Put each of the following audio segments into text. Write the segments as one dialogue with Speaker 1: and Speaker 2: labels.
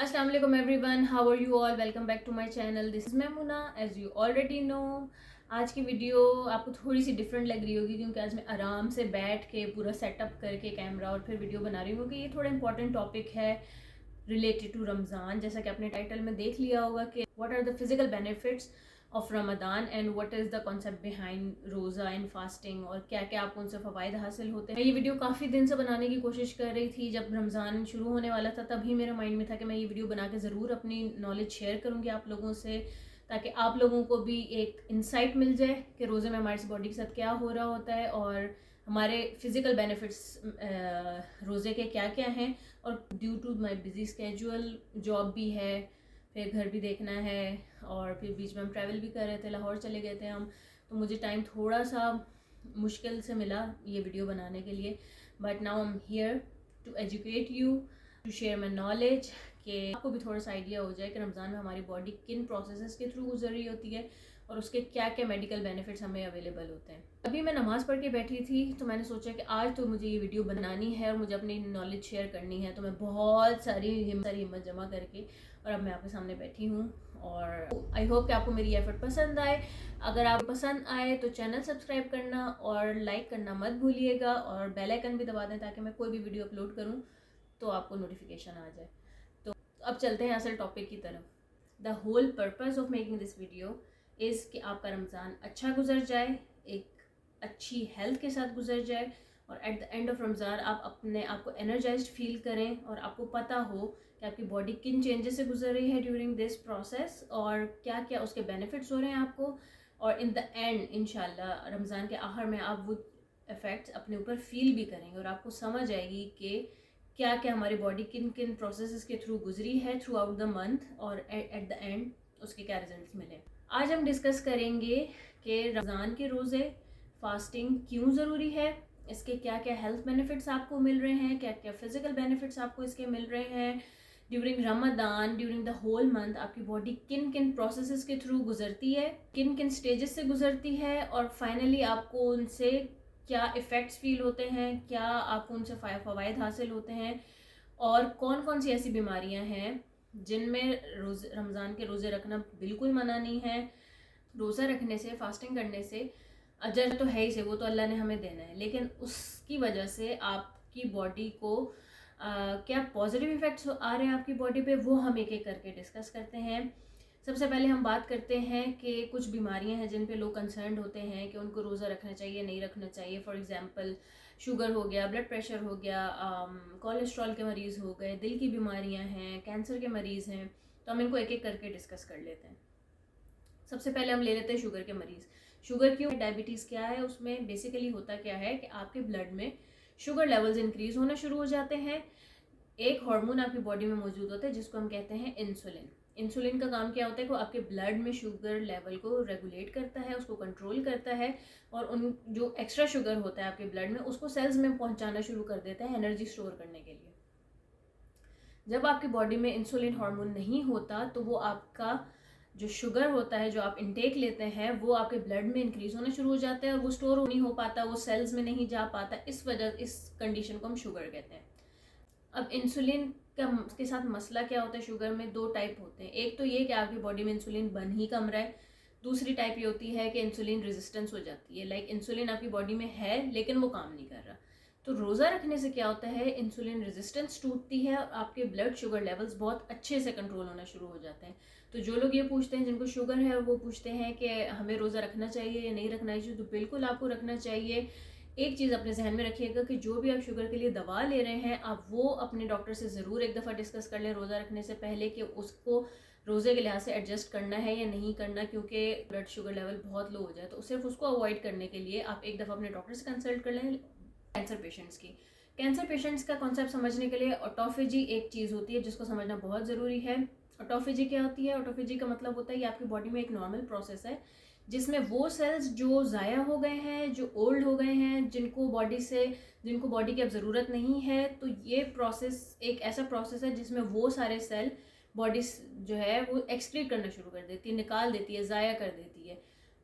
Speaker 1: अस्सलाम वालेकुम everyone, how are you all. Welcome back to my channel. This is Maimuna. As you already know, आज की video आपको थोड़ी सी डिफरेंट लग रही होगी क्योंकि आज मैं आराम से बैठ के पूरा सेटअप करके कैमरा और फिर वीडियो बना रही हूँ क्योंकि ये थोड़ा इंपॉर्टेंट टॉपिक है रिलेटेड टू रमज़ान। जैसा कि आपने टाइटल में देख लिया होगा कि what are the physical benefits of Ramadan and what is the concept behind roza and fasting और क्या क्या आपको उनसे फ़वाइद हासिल होते हैं। मैं ये वीडियो काफ़ी दिन से बनाने की कोशिश कर रही थी। जब रमज़ान शुरू होने वाला था तभी मेरे माइंड में था कि मैं ये वीडियो बना के ज़रूर अपनी नॉलेज शेयर करूँगी आप लोगों से, ताकि आप लोगों को भी एक इंसाइट मिल जाए कि रोज़े में हमारी बॉडी के साथ क्या हो रहा होता है और हमारे फिज़िकल बेनिफिट्स रोज़े के क्या क्या हैं। और due to my busy schedule, job भी है, फिर घर भी देखना है और फिर बीच में हम ट्रैवल भी कर रहे थे, लाहौर चले गए थे हम, तो मुझे टाइम थोड़ा सा मुश्किल से मिला ये वीडियो बनाने के लिए। But now I am here to educate you, to share my knowledge, कि आपको भी थोड़ा सा आइडिया हो जाए कि रमज़ान में हमारी बॉडी किन प्रोसेसेस के थ्रू गुजर रही होती है और उसके क्या क्या मेडिकल बेनिफिट्स हमें अवेलेबल होते हैं। अभी मैं नमाज़ पढ़ के बैठी थी तो मैंने सोचा कि आज तो मुझे ये वीडियो बनानी है और मुझे अपनी नॉलेज शेयर करनी है, तो मैं बहुत सारी हिम्मत जमा करके और अब मैं आपके सामने बैठी हूँ। और आई होप कि आपको मेरी एफर्ट पसंद आए। अगर आप पसंद आए तो चैनल सब्सक्राइब करना और लाइक करना मत भूलिएगा और बेल आइकन भी दबा दें ताकि मैं कोई भी वीडियो अपलोड करूँ तो आपको नोटिफिकेशन आ जाए। तो अब चलते हैं असल टॉपिक की तरफ। The whole purpose of making this video is कि आपका रमज़ान अच्छा गुजर जाए, एक अच्छी हेल्थ के साथ गुजर जाए और at the end of Ramzan आप अपने आप को एनर्जाइज्ड फील करें और आपको पता हो कि आपकी बॉडी किन चेंजेस से गुजर रही है ड्यूरिंग दिस प्रोसेस और क्या क्या उसके बेनिफिट्स हो रहे हैं आपको। और इन द एंड इंशाल्लाह रमज़ान के आखिर में आप वो इफ़ेक्ट्स अपने ऊपर फील भी करेंगे और आपको समझ आएगी कि क्या क्या हमारी बॉडी किन किन प्रोसेसेस के थ्रू गुजरी है थ्रू आउट द मंथ और एट द एंड उसके क्या रिजल्ट्स मिले। आज हम डिस्कस करेंगे कि रमज़ान के रोज़े फास्टिंग क्यों ज़रूरी है, इसके क्या क्या हेल्थ बेनिफिट्स आपको मिल रहे हैं, क्या क्या फिजिकल बेनिफिट्स आपको इसके मिल रहे हैं during Ramadan, during the whole month आपकी बॉडी किन किन प्रोसेसेस के थ्रू गुजरती है, किन किन स्टेजेस से गुजरती है और फाइनली आपको उनसे क्या इफ़ेक्ट्स फील होते हैं, क्या आपको उनसे फ़वाइद हासिल होते हैं और कौन कौन सी ऐसी बीमारियां हैं जिनमें रमज़ान के रोज़े रखना बिल्कुल मना नहीं है। रोज़ा रखने से, फास्टिंग करने से अजर तो है ही से, वो तो अल्लाह ने हमें देना है, लेकिन उसकी वजह से आपकी बॉडी को क्या पॉजिटिव इफ़ेक्ट्स आ रहे हैं आपकी बॉडी पे, वो हम एक एक करके डिस्कस करते हैं। सबसे पहले हम बात करते हैं कि कुछ बीमारियां हैं जिन पे लोग कंसर्न होते हैं कि उनको रोज़ा रखना चाहिए नहीं रखना चाहिए। फॉर एग्जांपल शुगर हो गया, ब्लड प्रेशर हो गया, कोलेस्ट्रॉल के मरीज़ हो गए, दिल की बीमारियां हैं, कैंसर के मरीज़ हैं। तो हम इनको एक एक करके डिस्कस कर लेते हैं। सबसे पहले हम ले लेते हैं शुगर के मरीज़। शुगर क्यों, डायबिटीज़ क्या है, उसमें बेसिकली होता क्या है कि आपके ब्लड में शुगर लेवल्स इंक्रीज होना शुरू हो जाते हैं। एक हार्मोन आपकी बॉडी में मौजूद होता है जिसको हम कहते हैं इंसुलिन। इंसुलिन का काम क्या होता है कि वो आपके ब्लड में शुगर लेवल को रेगुलेट करता है, उसको कंट्रोल करता है और उन जो एक्स्ट्रा शुगर होता है आपके ब्लड में उसको सेल्स में पहुंचाना शुरू कर देता है एनर्जी स्टोर करने के लिए। जब आपकी बॉडी में इंसुलिन हार्मोन नहीं होता तो वो आपका जो शुगर होता है जो आप इनटेक लेते हैं वो आपके ब्लड में इंक्रीज होना शुरू हो जाता है और वो स्टोर नहीं हो पाता, वो सेल्स में नहीं जा पाता। इस कंडीशन को हम शुगर कहते हैं। अब इंसुलिन का के साथ मसला क्या होता है, शुगर में दो टाइप होते हैं। एक तो ये कि आपकी बॉडी में इंसुलिन बन ही कम रहा है, दूसरी टाइप ये होती है कि इंसुलिन रेजिस्टेंस हो जाती है। लाइक इंसुलिन आपकी बॉडी में है लेकिन वो काम नहीं कर रहा। तो रोज़ा रखने से क्या होता है, इंसुलिन रेजिस्टेंस टूटती है और आपके ब्लड शुगर लेवल्स बहुत अच्छे से कंट्रोल होना शुरू हो जाते हैं। तो जो लोग ये पूछते हैं जिनको शुगर है वो पूछते हैं कि हमें रोज़ा रखना चाहिए या नहीं रखना चाहिए, तो बिल्कुल आपको रखना चाहिए। एक चीज़ अपने जहन में रखिएगा कि जो भी आप शुगर के लिए दवा ले रहे हैं आप वो अपने डॉक्टर से ज़रूर एक दफ़ा डिस्कस कर लें रोज़ा रखने से पहले कि उसको रोज़े के लिहाज से एडजस्ट करना है या नहीं करना, क्योंकि ब्लड शुगर लेवल बहुत लो हो जाए। तो सिर्फ उसको अवॉइड करने के लिए आप एक दफ़ा अपने डॉक्टर से कंसल्ट कर लें। कैंसर पेशेंट्स की, कैंसर पेशेंट्स का कॉन्सेप्ट समझने के लिए ऑटोफेजी एक चीज़ होती है जिसको समझना बहुत ज़रूरी है। ऑटोफेजी क्या होती है, ऑटोफेजी का मतलब होता है कि आपकी बॉडी में एक नॉर्मल प्रोसेस है जिसमें वो सेल्स जो ज़ाया हो गए हैं, जो ओल्ड हो गए हैं, जिनको बॉडी की अब ज़रूरत नहीं है, तो ये प्रोसेस एक ऐसा प्रोसेस है जिसमें वो सारे सेल बॉडी जो है वो एक्सक्रीट करना शुरू कर देती है, निकाल देती है, ज़ाया कर देती है।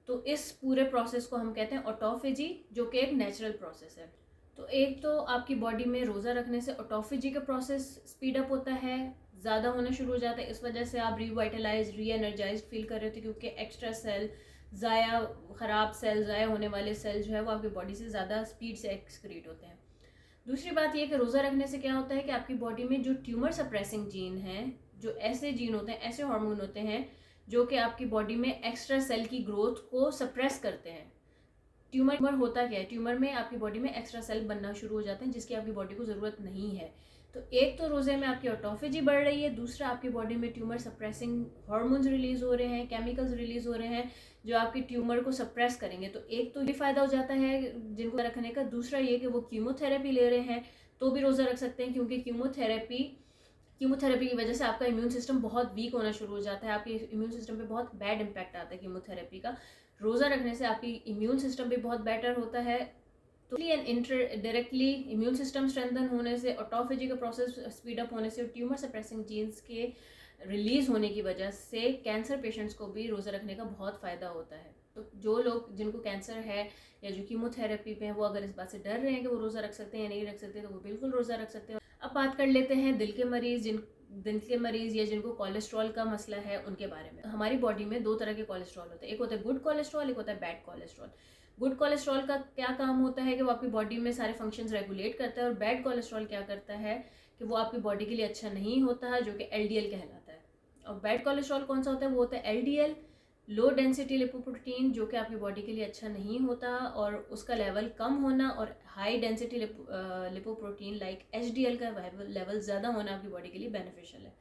Speaker 1: तो इस पूरे प्रोसेस को हम कहते हैं ऑटोफेजी, जो कि एक नेचुरल प्रोसेस है। तो एक तो आपकी बॉडी में रोज़ा रखने से ऑटोफेजी का प्रोसेस स्पीड अप होता है, ज़्यादा होना शुरू हो जाता है। इस वजह से आप रिवाइटलाइज री एनर्जाइज फील कर रहे होते, क्योंकि एक्स्ट्रा सेल, ज़ाया ख़राब सेल, ज़ाया होने वाले सेल जो है वो आपकी बॉडी से ज़्यादा स्पीड से एक्सक्रीट होते हैं। दूसरी बात यह कि रोज़ा रखने से क्या होता है कि आपकी बॉडी में जो ट्यूमर सप्रेसिंग जीन हैं, जो ऐसे जीन होते हैं, ऐसे हार्मोन होते हैं जो कि आपकी बॉडी में एक्स्ट्रा सेल की ग्रोथ को सप्रेस करते हैं। ट्यूमर होता क्या है? ट्यूमर में आपकी बॉडी में एक्स्ट्रा सेल बनना शुरू हो जाते हैं जिसकी आपकी बॉडी को ज़रूरत नहीं है। तो एक तो रोज़े में आपकी ऑटोफेजी बढ़ रही है, दूसरा आपकी बॉडी में ट्यूमर सप्रेसिंग हार्मोन्स रिलीज़ हो रहे हैं, केमिकल्स रिलीज़ हो रहे हैं जो आपकी ट्यूमर को सप्रेस करेंगे। तो एक तो ये फ़ायदा हो जाता है जिनको रखने का। दूसरा ये कि वो कीमोथेरेपी ले रहे हैं तो भी रोज़ा रख सकते हैं, क्योंकि कीमोथेरेपी की वजह से आपका इम्यून सिस्टम बहुत वीक होना शुरू हो जाता है। आपके इम्यून सिस्टम पे बहुत बैड इम्पैक्ट आता है कीमोथेरेपी का। रोज़ा रखने से आपकी इम्यून सिस्टम भी बहुत बेटर होता है। तो डायरेक्टली इम्यून सिस्टम स्ट्रेंथन होने से, ऑटोफेजी का प्रोसेस स्पीड अप होने से और ट्यूमर सप्रेसिंग जीन्स के रिलीज़ होने की वजह से कैंसर पेशेंट्स को भी रोज़ा रखने का बहुत फ़ायदा होता है। तो जो लोग जिनको कैंसर है या जो कीमोथेरेपी पे हैं, वो अगर इस बात से डर रहे हैं कि वो रोज़ा रख सकते हैं या नहीं रख सकते, तो वो बिल्कुल रोज़ा रख सकते हैं। अब बात कर लेते हैं दिल के मरीज़ या जिनको कोलेस्ट्रॉल का मसला है उनके बारे में। हमारी बॉडी में दो तरह के कोलेस्ट्रॉल होते हैं, एक होता है गुड कोलेस्ट्रॉल, एक होता है बैड कोलेस्ट्रॉल। गुड कोलेस्ट्रॉल का क्या काम होता है कि वो आपकी बॉडी में सारे फंक्शंस रेगुलेट करता है, और बैड कोलेस्ट्रॉल क्या करता है कि वो आपकी बॉडी के लिए अच्छा नहीं होता है, जो कि LDL कहलाता है। और बैड कोलेस्ट्रॉल कौन सा होता है? वो होता है LDL, लो डेंसिटी लिपोप्रोटीन, जो कि आपकी बॉडी के लिए अच्छा नहीं होता, और उसका लेवल कम होना, और high density lipoprotein like HDL का लेवल ज़्यादा होना आपकी बॉडी के लिए बेनिफिशियल है।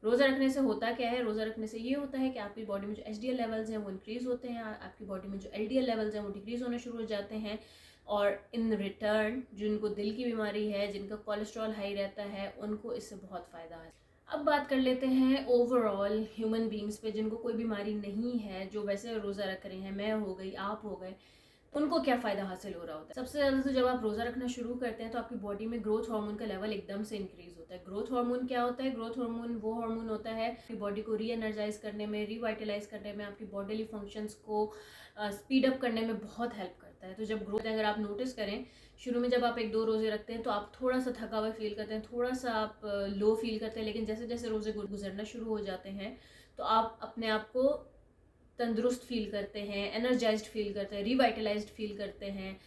Speaker 1: रोज़ा रखने से होता क्या है? रोज़ा रखने से ये होता है कि आपकी बॉडी में जो HDL लेवल्स हैं वो इंक्रीज़ होते हैं, आपकी बॉडी में जो LDL लेवल्स हैं वो डिक्रीज़ होना शुरू हो जाते हैं, और इन रिटर्न जिनको दिल की बीमारी है, जिनका कोलेस्ट्रॉल हाई रहता है, उनको इससे बहुत फ़ायदा है। अब बात कर लेते हैं ओवरऑल ह्यूमन बींग्स पे जिनको कोई बीमारी नहीं है, जो वैसे रोज़ा रख रहे हैं, मैं हो गई, आप हो गए, उनको क्या फ़ायदा हासिल हो रहा होता है? सबसे ज़्यादा तो जब आप रोज़ा रखना शुरू करते हैं तो आपकी बॉडी में ग्रोथ हार्मोन का लेवल एकदम से इंक्रीज़ होता है। ग्रोथ हार्मोन क्या होता है? ग्रोथ हार्मोन वो हार्मोन होता है आपकी बॉडी को री एनर्जाइज करने में, रिवाइटलाइज करने में, आपकी बॉडीली फंक्शंस को स्पीड अप करने में बहुत हेल्प करता है। तो जब ग्रोथ, अगर आप नोटिस करें, शुरू में जब आप 1-2 रोज़े रखते हैं तो आप थोड़ा सा थका हुआ फील करते हैं, थोड़ा सा आप लो फील करते हैं, लेकिन जैसे जैसे रोज़े गुजरना शुरू हो जाते हैं तो आप अपने आप को तंदुरुस्त फील करते हैं, एनर्जाइज्ड फील करते हैं, रिवाइटलाइज्ड फील करते हैं।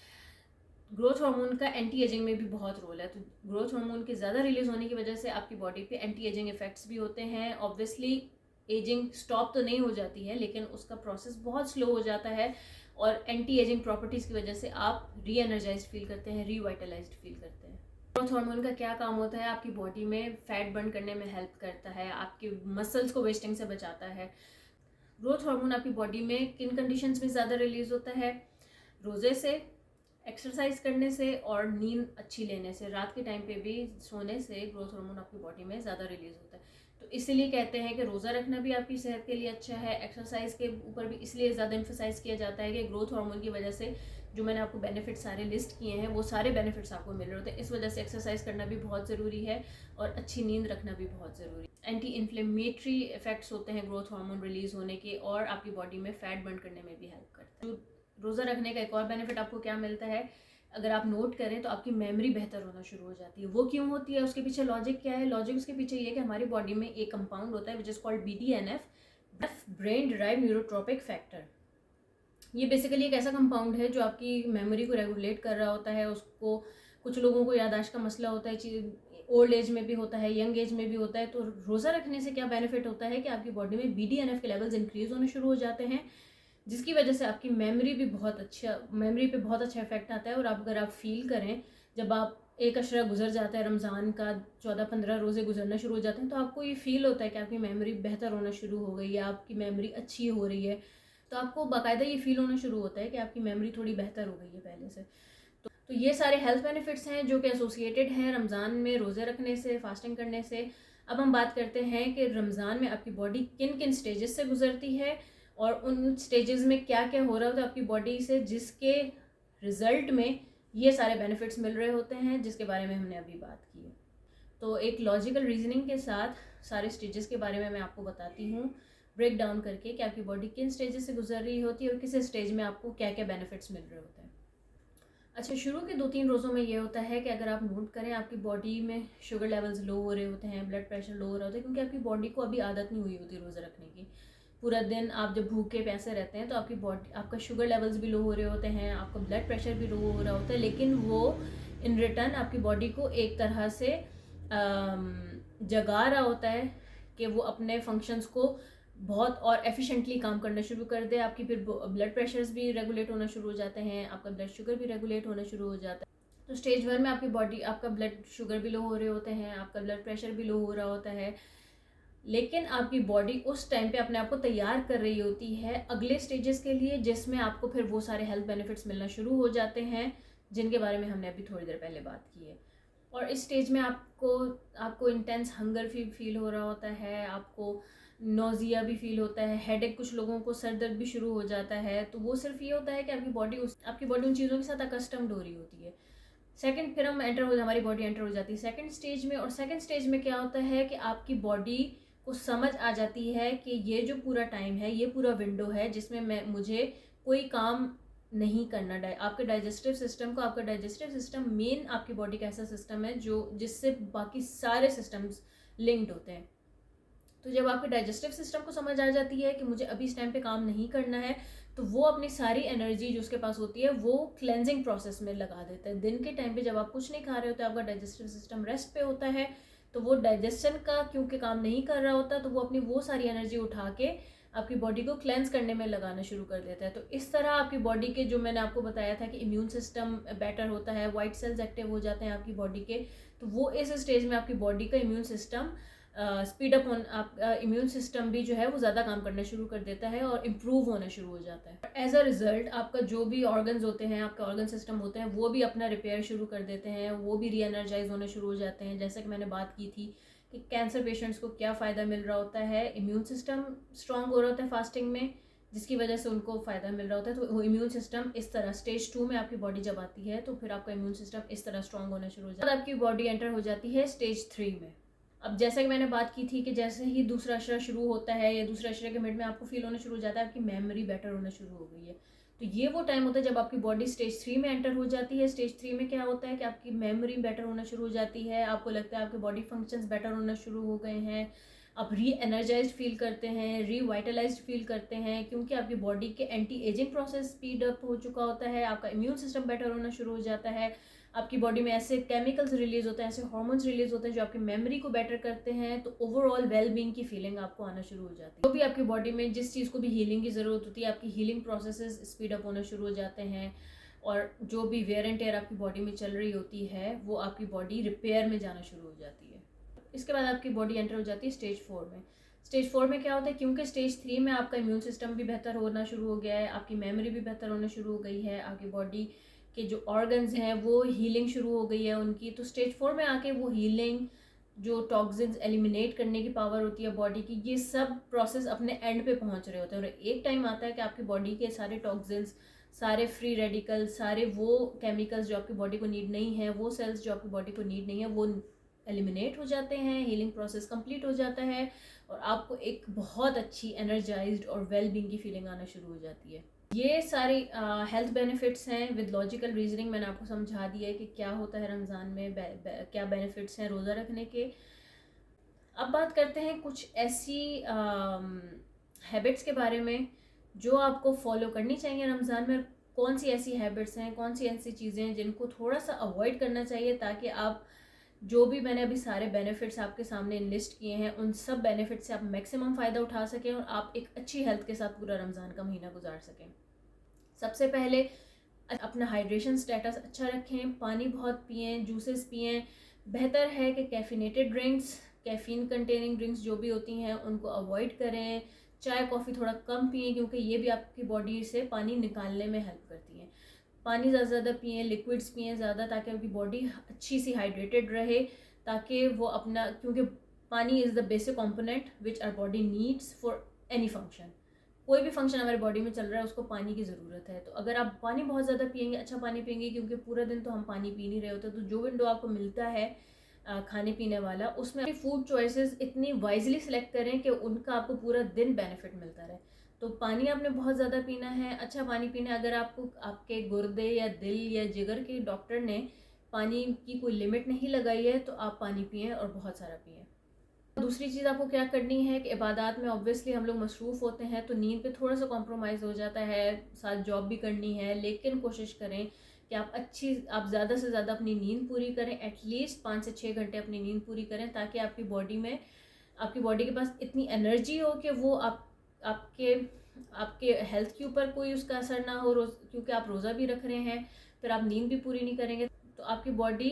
Speaker 1: ग्रोथ हार्मोन का एंटी एजिंग में भी बहुत रोल है। तो ग्रोथ हार्मोन के ज़्यादा रिलीज होने की वजह से आपकी बॉडी पे एंटी एजिंग इफेक्ट्स भी होते हैं। ऑब्वियसली एजिंग स्टॉप तो नहीं हो जाती है, लेकिन उसका प्रोसेस बहुत स्लो हो जाता है, और एंटी एजिंग प्रॉपर्टीज़ की वजह से आप री एनर्जाइज्ड फील करते हैं, रिवाइटलाइज्ड फील करते हैं। ग्रोथ हार्मोन का क्या काम होता है? आपकी बॉडी में फैट बर्न करने में हेल्प करता है, आपके मसल्स को वेस्टिंग से बचाता है। ग्रोथ हार्मोन आपकी बॉडी में किन कंडीशंस में ज़्यादा रिलीज होता है? रोज़े से, एक्सरसाइज करने से, और नींद अच्छी लेने से। रात के टाइम पे भी सोने से ग्रोथ हार्मोन आपकी बॉडी में ज़्यादा रिलीज होता है। तो इसीलिए कहते हैं कि रोज़ा रखना भी आपकी सेहत के लिए अच्छा है। एक्सरसाइज के ऊपर भी इसलिए ज़्यादा एम्फेसाइज किया जाता है कि ग्रोथ हार्मोन की वजह से जो मैंने आपको बेनिफिट सारे लिस्ट किए हैं, वो सारे बेनिफिट्स आपको मिल रहे होते हैं। इस वजह से एक्सरसाइज करना भी बहुत ज़रूरी है, और अच्छी नींद रखना भी बहुत ज़रूरी है। एंटी इन्फ्लेमेटरी इफेक्ट्स होते हैं ग्रोथ हार्मोन रिलीज होने के, और आपकी बॉडी में फैट बर्न करने में भी हेल्प करता है। रोज़ा रखने का एक और बेनिफिट आपको क्या मिलता है, अगर आप नोट करें तो आपकी मेमोरी बेहतर होना शुरू हो जाती है। वो क्यों होती है? उसके पीछे लॉजिक क्या है? लॉजिक उसके पीछे ये है कि हमारी बॉडी में एक कंपाउंड होता है which is called BDNF, brain derive neurotrophic factor. ये बेसिकली एक ऐसा कंपाउंड है जो आपकी मेमोरी को रेगुलेट कर रहा होता है। उसको, कुछ लोगों को याददाश्त का मसला होता है, ओल्ड एज में भी होता है, यंग एज में भी होता है। तो रोज़ा रखने से क्या बेनिफिट होता है कि आपकी बॉडी में BDNF के लेवल्स इंक्रीज होने शुरू हो जाते हैं, जिसकी वजह से आपकी मेमोरी पे बहुत अच्छा इफेक्ट आता है। और अगर आप फील करें, जब आप एक अशरा गुजर जाता है, रमज़ान का 14-15 रोज़े गुजरना शुरू हो जाते हैं, तो आपको ये फील होता है कि आपकी मेमोरी बेहतर होना शुरू हो गई है, आपकी मेमोरी अच्छी हो रही है। तो आपको बाकायदा ये फील होना शुरू होता है कि आपकी मेमोरी थोड़ी बेहतर हो गई है पहले से। तो ये सारे हेल्थ बेनिफिट्स हैं जो कि एसोसिएटेड हैं रमज़ान में रोज़े रखने से, फास्टिंग करने से। अब हम बात करते हैं कि रमज़ान में आपकी बॉडी किन किन स्टेजेस से गुजरती है, और उन स्टेजेस में क्या क्या हो रहा होता है आपकी बॉडी से, जिसके रिज़ल्ट में ये सारे बेनिफिट्स मिल रहे होते हैं, जिसके बारे में हमने अभी बात की है। तो एक लॉजिकल रीजनिंग के साथ सारे स्टेजेस के बारे में मैं आपको बताती हूँ, ब्रेक डाउन करके, कि आपकी बॉडी किन स्टेजेस से गुजर रही होती है और किस स्टेज में आपको क्या क्या बेनिफिट्स मिल रहे होते हैं। अच्छा, शुरू के 2-3 रोज़ों में ये होता है कि अगर आप नोट करें आपकी बॉडी में शुगर लेवल्स लो हो रहे होते हैं, ब्लड प्रेशर लो हो रहा होता है, क्योंकि आपकी बॉडी को अभी आदत नहीं हुई होती रोज़ा रखने की। पूरा दिन आप जब भूखे प्यासे रहते हैं तो आपकी बॉडी, आपका शुगर लेवल्स भी लो हो रहे होते हैं, आपका ब्लड प्रेशर भी लो हो रहा होता है, लेकिन वो इन रिटर्न आपकी बॉडी को एक तरह से जगा रहा होता है कि वो अपने फंक्शंस को बहुत और एफिशिएंटली काम करना शुरू कर दे। आपकी फिर ब्लड प्रेशर्स भी रेगुलेट होना शुरू हो जाते हैं, आपका ब्लड शुगर भी रेगुलेट होना शुरू हो जाता है। तो स्टेज 1 में आपकी बॉडी, आपका ब्लड शुगर भी लो हो रहे होते हैं, आपका ब्लड प्रेशर भी लो हो रहा होता है, लेकिन आपकी बॉडी उस टाइम पे अपने आप को तैयार कर रही होती है अगले स्टेजेस के लिए, जिसमें आपको फिर वो सारे हेल्थ बेनिफिट्स मिलना शुरू हो जाते हैं जिनके बारे में हमने अभी थोड़ी देर पहले बात की है। और इस स्टेज में आपको इंटेंस हंगर फील हो रहा होता है, आपको नोज़िया भी फील होता है, हेडेक, कुछ लोगों को सर दर्द भी शुरू हो जाता है। तो वो सिर्फ ये होता है कि आपकी बॉडी उन चीज़ों के साथ अकस्टम्ड हो रही होती है। सेकंड, फिर हमारी बॉडी एंटर हो जाती है सेकंड स्टेज में। और सेकंड स्टेज में क्या होता है कि आपकी बॉडी को समझ आ जाती है कि ये जो पूरा टाइम है, ये पूरा विंडो है जिसमें मुझे कोई काम नहीं करना। आपके डाइजेस्टिव सिस्टम मेन आपकी बॉडी का ऐसा सिस्टम है जिससे बाकी सारे सिस्टम्स लिंक्ड होते हैं। तो जब आपके डाइजेस्टिव सिस्टम को समझ आ जाती है कि मुझे अभी इस टाइम पे काम नहीं करना है, तो वो अपनी सारी एनर्जी जो उसके पास होती है वो क्लेंजिंग प्रोसेस में लगा देता है। दिन के टाइम पे जब आप कुछ नहीं खा रहे होते, आपका डाइजेस्टिव सिस्टम रेस्ट पे होता है, तो वो डाइजेशन का क्योंकि काम नहीं कर रहा होता, तो वो अपनी वो सारी एनर्जी उठा के आपकी बॉडी को क्लेंस करने में लगाना शुरू कर देता है। तो इस तरह आपकी बॉडी के, जो मैंने आपको बताया था कि इम्यून सिस्टम बेटर होता है, वाइट सेल्स एक्टिव हो जाते हैं आपकी बॉडी के, तो वो इस स्टेज में आपकी बॉडी का इम्यून सिस्टम स्पीड अप आपका इम्यून सिस्टम भी जो है वो ज़्यादा काम करना शुरू कर देता है और इम्प्रूव होना शुरू हो जाता है। एज अ रिजल्ट आपका जो भी ऑर्गन्स होते हैं, आपके ऑर्गन सिस्टम होते हैं, वो भी अपना रिपेयर शुरू कर देते हैं, वो भी री एनर्जाइज होना शुरू हो जाते हैं। जैसा कि मैंने बात की थी कि कैंसर पेशेंट्स को क्या फ़ायदा मिल रहा होता है, इम्यून सिस्टम स्ट्रांग हो रहा होता है फास्टिंग में, जिसकी वजह से उनको फ़ायदा मिल रहा होता है। तो वो इम्यून सिस्टम इस तरह स्टेज 2 में आपकी बॉडी जब आती है, तो फिर आपका इम्यून सिस्टम इस तरह स्ट्रांग होना शुरू हो जाता है। आपकी बॉडी एंटर हो जाती है स्टेज 3 में। अब जैसा कि मैंने बात की थी कि जैसे ही दूसरा अशरा शुरू होता है या दूसरा अशरे के मिड में आपको फील होना शुरू हो जाता है आपकी मेमोरी बेटर होना शुरू हो गई है। तो ये वो टाइम होता है जब आपकी बॉडी स्टेज 3 में एंटर हो जाती है। स्टेज 3 में क्या होता है कि आपकी मेमोरी बेटर होना शुरू हो जाती है, आपको लगता है आपके बॉडी फंक्शंस बेटर होना शुरू हो गए हैं, आप री एनर्जाइज्ड फील करते हैं, रीवाइटलाइज्ड फील करते हैं, क्योंकि आपकी बॉडी के anti ageing process speed up हो चुका होता है, आपका इम्यून सिस्टम बेटर होना शुरू हो जाता है, आपकी बॉडी में ऐसे केमिकल्स रिलीज होते हैं, ऐसे हार्मोन्स रिलीज होते हैं जो आपकी मेमोरी को बेटर करते हैं। तो ओवरऑल वेल बीइंग की फीलिंग आपको आना शुरू हो जाती है। तो भी आपकी बॉडी में जिस चीज़ को भी हीलिंग की ज़रूरत होती है, आपकी हीलिंग प्रोसेसेस स्पीड अप होना शुरू हो जाते हैं, और जो भी वेयर एंड टेयर आपकी बॉडी में चल रही होती है वो आपकी बॉडी रिपेयर में जाना शुरू हो जाती है। इसके बाद आपकी बॉडी एंटर हो जाती है स्टेज 4 में। स्टेज 4 में क्या होता है, क्योंकि स्टेज 3 में आपका इम्यून सिस्टम भी बेहतर होना शुरू हो गया है, आपकी मेमोरी भी बेहतर होना शुरू हो गई है, आपकी बॉडी के जो ऑर्गन्स हैं वो हीलिंग शुरू हो गई है उनकी। तो स्टेज 4 में आके वो हीलिंग, जो टॉक्सिन्स एलिमिनेट करने की पावर होती है बॉडी की, ये सब प्रोसेस अपने एंड पे पहुंच रहे होते हैं। और एक टाइम आता है कि आपकी बॉडी के सारे टॉक्सिन्स, सारे फ्री रेडिकल, सारे वो केमिकल्स जो आपकी बॉडी को नीड नहीं है, वो सेल्स जो आपकी बॉडी को नीड नहीं है, वो एलिमिनेट हो जाते हैं, हीलिंग प्रोसेस कंप्लीट हो जाता है, और आपको एक बहुत अच्छी एनर्जाइज्ड और वेल बीइंग की फीलिंग आना शुरू हो जाती है। ये सारी हेल्थ बेनिफिट्स हैं विद लॉजिकल रीजनिंग। मैंने आपको समझा दिया है कि क्या होता है रमज़ान में, क्या बेनिफिट्स हैं रोज़ा रखने के। अब बात करते हैं कुछ ऐसी हैबिट्स के बारे में जो आपको फॉलो करनी चाहिए रमज़ान में। कौन सी ऐसी हैबिट्स हैं, कौन सी ऐसी चीज़ें हैं जिनको थोड़ा सा अवॉइड करना चाहिए, ताकि आप जो भी मैंने अभी सारे बेनिफिट्स आपके सामने लिस्ट किए हैं उन सब बेनिफिट्स से आप मैक्सिमम फ़ायदा उठा सकें और आप एक अच्छी हेल्थ के साथ पूरा रमज़ान का महीना गुजार सकें। सबसे पहले अपना हाइड्रेशन स्टेटस अच्छा रखें, पानी बहुत पिएं, जूसेस पिएं। बेहतर है कि caffeinated drinks, caffeine containing drinks जो भी होती हैं उनको अवॉइड करें। चाय कॉफ़ी थोड़ा कम पिएं, क्योंकि ये भी आपकी बॉडी से पानी निकालने में हेल्प करती हैं। पानी ज़्यादा पिएं, लिक्विड्स पिएं ज़्यादा, ताकि आपकी बॉडी अच्छी सी हाइड्रेटेड रहे, ताकि वो अपना, क्योंकि पानी is the basic component which our body needs for any function. कोई भी फंक्शन हमारी बॉडी में चल रहा है उसको पानी की ज़रूरत है। तो अगर आप पानी बहुत ज़्यादा पिएंगे, अच्छा पानी पिएंगे, क्योंकि पूरा दिन तो हम पानी पी नहीं रहे होते, तो जो विंडो आपको मिलता है खाने पीने वाला, उसमें फूड चॉइसेस इतनी वाइजली सिलेक्ट करें कि उनका आपको पूरा दिन बेनिफिट मिलता रहे। तो पानी आपने बहुत ज़्यादा पीना है, अच्छा पानी पीना है। अगर आपको आपके गुर्दे या दिल या जिगर के डॉक्टर ने पानी की कोई लिमिट नहीं लगाई है तो आप पानी पिएँ और बहुत सारा पिएँ। दूसरी चीज़ आपको क्या करनी है कि इबादत में ऑब्वियसली हम लोग मसरूफ़ होते हैं तो नींद पे थोड़ा सा कॉम्प्रोमाइज़ हो जाता है, साथ जॉब भी करनी है, लेकिन कोशिश करें कि आप ज़्यादा से ज़्यादा अपनी नींद पूरी करें। एटलीस्ट 5 से 6 घंटे अपनी नींद पूरी करें ताकि आपकी बॉडी के पास इतनी एनर्जी हो कि वो आपके आपके हेल्थ के ऊपर कोई उसका असर ना हो। क्योंकि आप रोज़ा भी रख रहे हैं, फिर आप नींद भी पूरी नहीं करेंगे तो आपकी बॉडी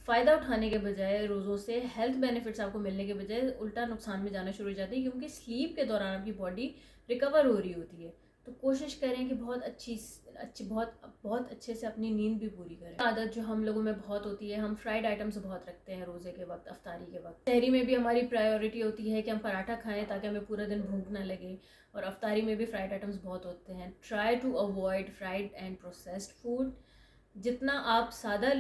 Speaker 1: फ़ायदा उठाने के बजाय, रोज़ों से हेल्थ बेनिफिट्स आपको मिलने के बजाय उल्टा नुकसान में जाना शुरू हो जाती है, क्योंकि स्लीप के दौरान आपकी बॉडी रिकवर हो रही होती है। तो कोशिश करें कि बहुत अच्छे से अपनी नींद भी पूरी करें। आदत जो हम लोगों में बहुत होती है, हम फ्राइड आइटम्स बहुत रखते हैं रोज़े के वक्त, अफ्तारी के वक्त। सहरी में भी हमारी प्रायोरिटी होती है कि हम पराठा खाएं ताकि हमें पूरा दिन भूख ना लगे, और अफ्तारी में भी फ्राइड आइटम्स बहुत होते हैं। Try to avoid fried and processed food. जितना आप सादा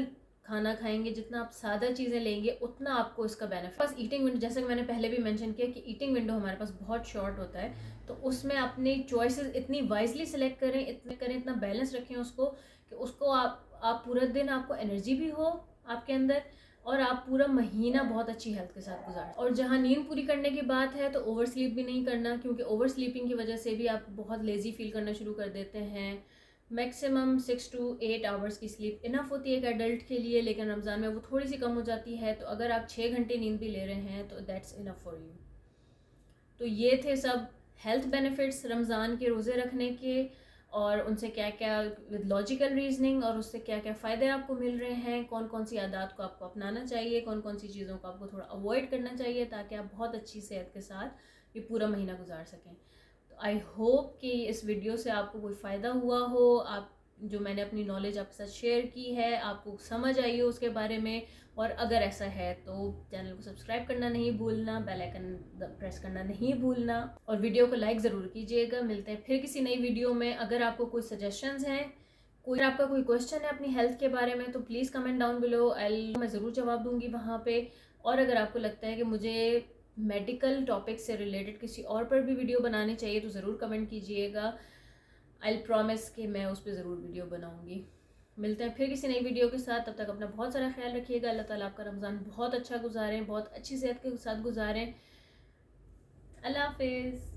Speaker 1: खाना खाएंगे, जितना आप सादा चीज़ें लेंगे, उतना आपको इसका बेनिफिट। बस ईटिंग विंडो, जैसे कि मैंने पहले भी मेंशन किया कि ईटिंग विंडो हमारे पास बहुत शॉर्ट होता है, तो उसमें अपनी चॉइसेस इतनी वाइजली सेलेक्ट करें, इतना बैलेंस रखें उसको कि उसको आप पूरा दिन आपको एनर्जी भी हो आपके अंदर, और आप पूरा महीना बहुत अच्छी हेल्थ के साथ गुजारें। और जहाँ नींद पूरी करने की बात है तो ओवर स्लीप भी नहीं करना, क्योंकि ओवर स्लीपिंग की वजह से भी आप बहुत लेज़ी फील करना शुरू कर देते हैं। मैक्सिमम 6 to 8 आवर्स की स्लीप इनफ होती है एक एडल्ट के लिए, लेकिन रमज़ान में वो थोड़ी सी कम हो जाती है। तो अगर आप 6 घंटे नींद भी ले रहे हैं तो दैट्स इनफ फॉर यू। तो ये थे सब हेल्थ बेनिफिट्स रमज़ान के रोज़े रखने के, और उनसे क्या क्या विद लॉजिकल रीजनिंग, और उससे क्या क्या फ़ायदे आपको मिल रहे हैं, कौन कौन सी आदत को आपको अपनाना चाहिए, कौन कौन सी चीज़ों को आपको थोड़ा अवॉइड करना चाहिए, ताकि आप बहुत अच्छी सेहत के साथ ये पूरा महीना गुजार सकें। आई होप कि इस वीडियो से आपको कोई फ़ायदा हुआ हो, आप जो मैंने अपनी नॉलेज आपके साथ शेयर की है आपको समझ आई हो उसके बारे में। और अगर ऐसा है तो चैनल को सब्सक्राइब करना नहीं भूलना, बेल आइकन प्रेस करना नहीं भूलना, और वीडियो को लाइक ज़रूर कीजिएगा। मिलते हैं फिर किसी नई वीडियो में। अगर आपको कोई सजेशंस हैं, आपका कोई क्वेश्चन है अपनी हेल्थ के बारे में, तो प्लीज़ कमेंट डाउन बिलो, मैं ज़रूर जवाब दूंगी वहाँ पे। और अगर आपको लगता है कि मुझे मेडिकल टॉपिक से रिलेटेड किसी और पर भी वीडियो बनानी चाहिए तो ज़रूर कमेंट कीजिएगा। आई प्रॉमिस कि मैं उस पर ज़रूर वीडियो बनाऊंगी। मिलते हैं फिर किसी नई वीडियो के साथ, तब तक अपना बहुत सारा ख्याल रखिएगा। अल्लाह ताला आपका रमज़ान बहुत अच्छा गुजारें, बहुत अच्छी सेहत के साथ गुजारें। अल्लाह हाफिज़।